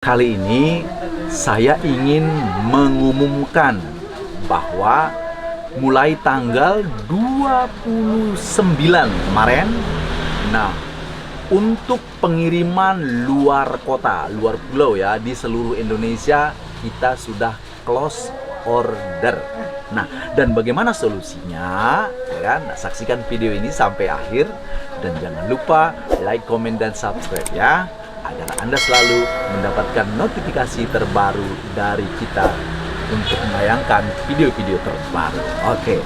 Kali ini saya ingin mengumumkan bahwa mulai tanggal 29 kemarin, untuk pengiriman luar kota, luar pulau ya, di seluruh Indonesia kita sudah close order. Nah, dan bagaimana solusinya? Ya kan? Nah, saksikan video ini sampai akhir dan jangan lupa like, comment, dan subscribe ya, agar Anda selalu mendapatkan notifikasi terbaru dari kita untuk menayangkan video-video terbaru. Oke.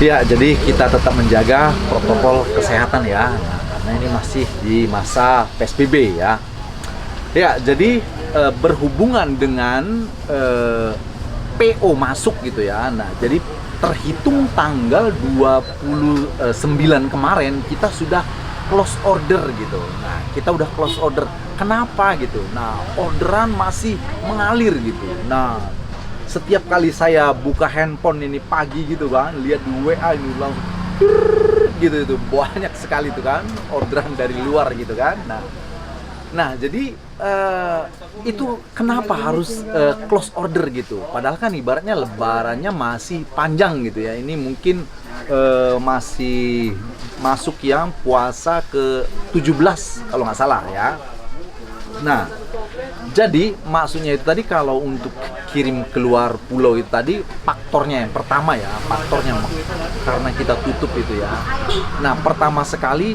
Ya, jadi kita tetap menjaga protokol kesehatan ya. Nah, karena ini masih di masa PSBB ya. Ya, jadi berhubungan dengan PO masuk gitu ya. Nah, jadi terhitung tanggal 29 kemarin kita sudah close order gitu. Nah, kita udah close order. Kenapa gitu? Nah, orderan masih mengalir gitu. Nah, setiap kali saya buka handphone ini pagi gitu kan, lihat di WA ini langsung gitu itu banyak sekali tuh kan orderan dari luar gitu kan. Nah jadi itu kenapa harus close order gitu? Padahal kan ibaratnya lebarannya masih panjang gitu ya. Ini mungkin masih masuk yang puasa ke 17 kalau nggak salah ya. Nah, jadi maksudnya itu tadi kalau untuk kirim keluar pulau itu tadi faktornya yang pertama ya, faktornya karena kita tutup itu ya. Nah, pertama sekali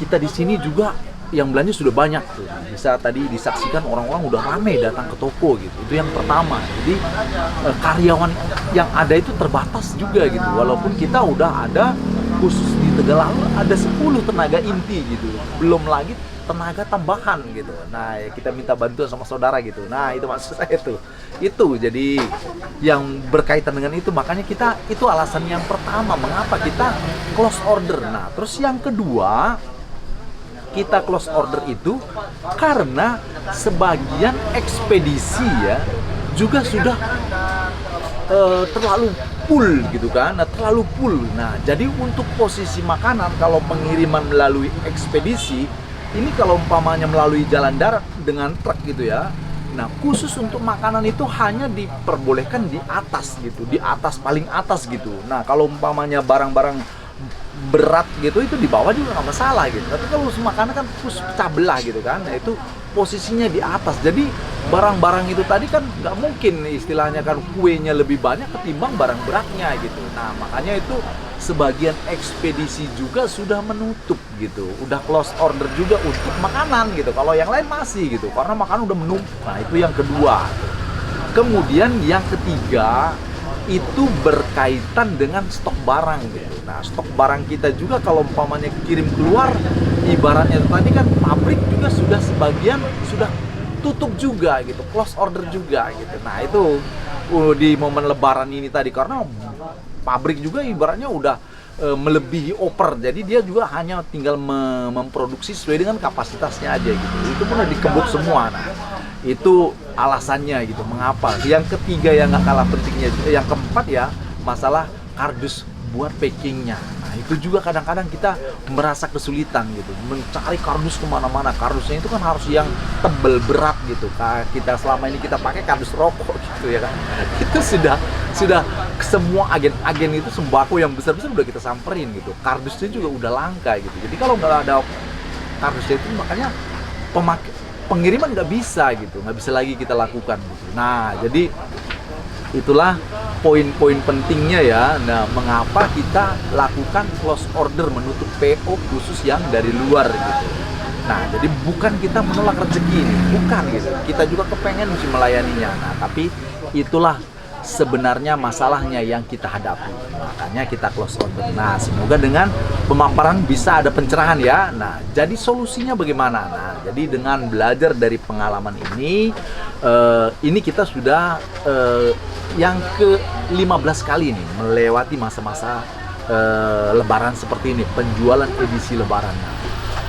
kita di sini juga yang belanja sudah banyak tuh. Bisa tadi disaksikan orang-orang udah ramai datang ke toko gitu. Itu yang pertama. Jadi karyawan yang ada itu terbatas juga gitu. Walaupun kita udah ada khusus di Tegal ada 10 tenaga inti gitu. Belum lagi tenaga tambahan gitu. Nah, ya kita minta bantuan sama saudara gitu. Nah, itu maksud saya tuh. Itu jadi yang berkaitan dengan itu, makanya kita itu alasan yang pertama mengapa kita close order. Nah, terus yang kedua, kita close order itu karena sebagian ekspedisi ya juga sudah terlalu full gitu kan, terlalu full. Nah, jadi untuk posisi makanan kalau pengiriman melalui ekspedisi ini kalau umpamanya melalui jalan darat dengan truk gitu ya. Nah, khusus untuk makanan itu hanya diperbolehkan di atas gitu, di atas paling atas gitu. Nah, kalau umpamanya barang-barang berat gitu itu di bawah juga nggak masalah gitu. Tapi kalau makanan kan khusus pecah belah gitu kan, nah itu posisinya di atas. Jadi barang-barang itu tadi kan nggak mungkin istilahnya kan kuenya lebih banyak ketimbang barang beratnya gitu. Nah, makanya itu sebagian ekspedisi juga sudah menutup gitu, udah close order juga untuk makanan gitu. Kalau yang lain masih gitu, karena makanan udah menumpuk. Nah, itu yang kedua. Kemudian yang ketiga itu berkaitan dengan stok barang gitu. Nah, stok barang kita juga kalau umpamanya kirim keluar, ibaratnya tadi kan pabrik juga sudah sebagian sudah tutup juga gitu, close order juga gitu. Nah, itu di momen lebaran ini tadi karena pabrik juga ibaratnya udah melebihi oper, jadi dia juga hanya tinggal memproduksi sesuai dengan kapasitasnya aja gitu. Itu pun udah dikebut semua. Nah, itu alasannya gitu mengapa. Yang ketiga yang nggak kalah pentingnya, yang keempat ya, masalah kardus buat packingnya. Nah, itu juga kadang-kadang kita merasa kesulitan gitu mencari kardus kemana-mana. Kardusnya itu kan harus yang tebel, berat gitu. Kita selama ini kita pakai kardus rokok gitu ya kan. Itu sudah semua agen-agen itu sembako yang besar-besar udah kita samperin gitu. Kardusnya juga udah langka gitu. Jadi kalau nggak ada kardusnya itu makanya pengiriman nggak bisa gitu, nggak bisa lagi kita lakukan gitu. Nah, jadi itulah poin-poin pentingnya ya. Nah, mengapa kita lakukan close order, menutup PO khusus yang dari luar gitu. Nah, jadi bukan kita menolak rezeki ini, bukan gitu. Kita juga kepengen mesti melayaninya. Nah, tapi itulah sebenarnya masalahnya yang kita hadapi. Makanya kita close order. Nah, semoga dengan pemaparan bisa ada pencerahan ya. Nah, jadi solusinya bagaimana? Nah, jadi dengan belajar dari pengalaman ini kita sudah yang ke-15 kali nih melewati masa-masa lebaran seperti ini, penjualan edisi lebaran. Nah,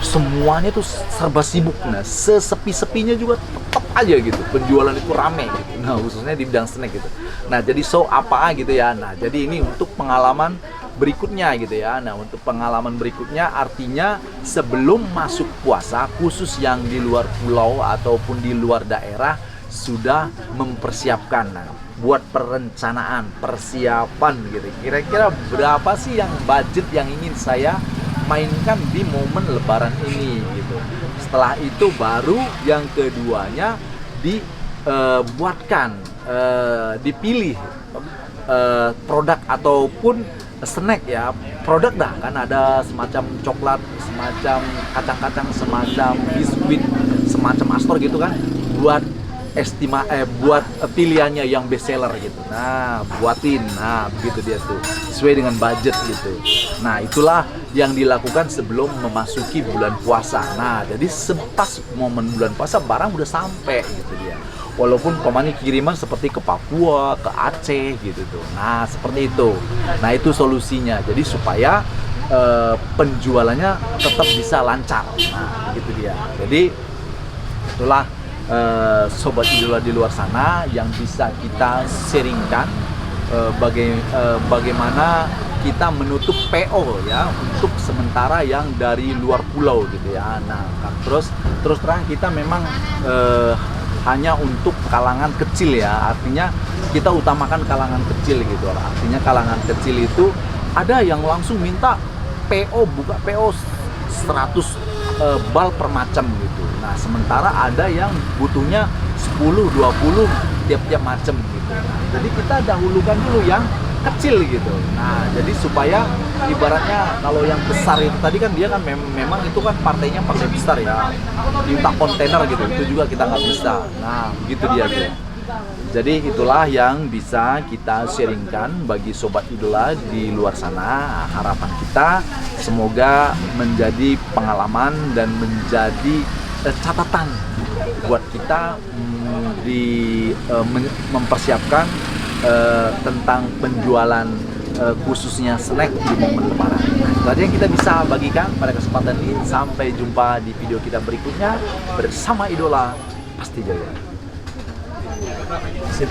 semuanya tuh serba sibuk. Nah, sesepi-sepinya juga tetap aja gitu penjualan itu rame gitu. Nah, khususnya di bidang snack gitu. Nah, jadi apa gitu ya. Nah, jadi ini untuk pengalaman berikutnya gitu ya. Nah, untuk pengalaman berikutnya artinya sebelum masuk puasa, khusus yang di luar pulau ataupun di luar daerah sudah mempersiapkan. Nah, buat perencanaan, persiapan gitu. Kira-kira berapa sih yang budget yang ingin saya mainkan di momen lebaran ini gitu. Setelah itu baru yang keduanya dibuatkan, dipilih produk ataupun snack ya. Produk dah kan ada semacam coklat, semacam kacang-kacang, semacam biskuit, semacam Astor gitu kan. Buat pilihannya yang best seller gitu. Nah, buatin. Nah, begitu dia tuh. Sesuai dengan budget gitu. Nah, itulah yang dilakukan sebelum memasuki bulan puasa. Nah, jadi pas momen bulan puasa barang udah sampai gitu dia. Walaupun pemani kiriman seperti ke Papua, ke Aceh gitu tuh. Nah, seperti itu. Nah, itu solusinya. Jadi supaya penjualannya tetap bisa lancar. Nah, gitu dia. Jadi itulah sobat idola di luar sana yang bisa kita sharingkan bagaimana kita menutup PO ya untuk sementara yang dari luar pulau gitu ya. Nah, terus terang kita memang hanya untuk kalangan kecil ya, artinya kita utamakan kalangan kecil gitu. Artinya kalangan kecil itu ada yang langsung minta buka PO 100 bal per macam gitu. Nah, sementara ada yang butuhnya 10, 20 tiap-tiap macam gitu. Nah, jadi kita dahulukan dulu yang kecil gitu. Nah, jadi supaya ibaratnya kalau yang besar itu tadi kan dia kan memang itu kan partainya partai besar ya. Minta kontainer gitu, itu juga kita nggak bisa. Nah, begitu dia tuh. Jadi itulah yang bisa kita sharingkan bagi sobat idola di luar sana. Harapan kita semoga menjadi pengalaman dan menjadi catatan buat kita mempersiapkan tentang penjualan khususnya snack di momen lebaran. Itu aja yang kita bisa bagikan pada kesempatan ini. Sampai jumpa di video kita berikutnya bersama Idola Pasti Jaya. Sip.